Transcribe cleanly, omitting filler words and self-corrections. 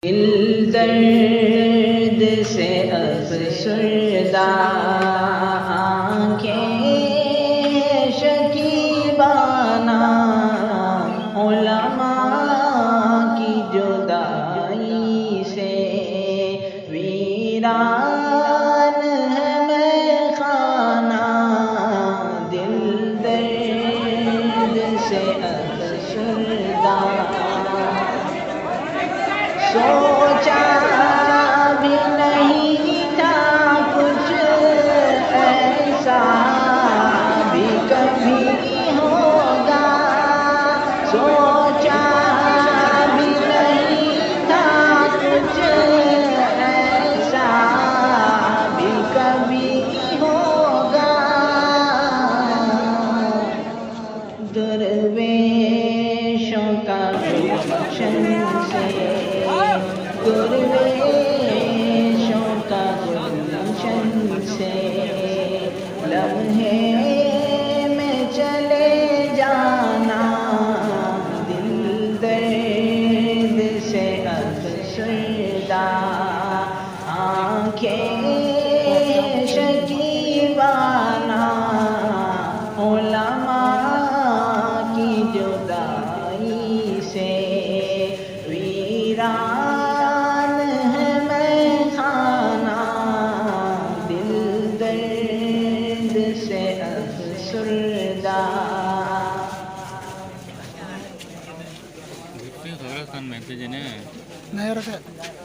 دل درد سے افسردہ آنکھیں شکیبانہ علماء کی جدائی سے ویران ہے میخانہ دل درد سے افسردہ سوچا بھی نہیں تھا کچھ ایسا بھی کبھی ہوگا سوچا بھی نہیں تھا کچھ ایسا بھی کبھی ہوگا درویشوں کا گلشن سے درویشوں کا گلشن سے لمحے میں چلے جانا دل درد سے افسردہ آنکھیں شکیبانہ علماء کی جدائی سے ویران ہے میخانہ دل درد سے افسردہ Kan message ini. Nah, ya, Rafa.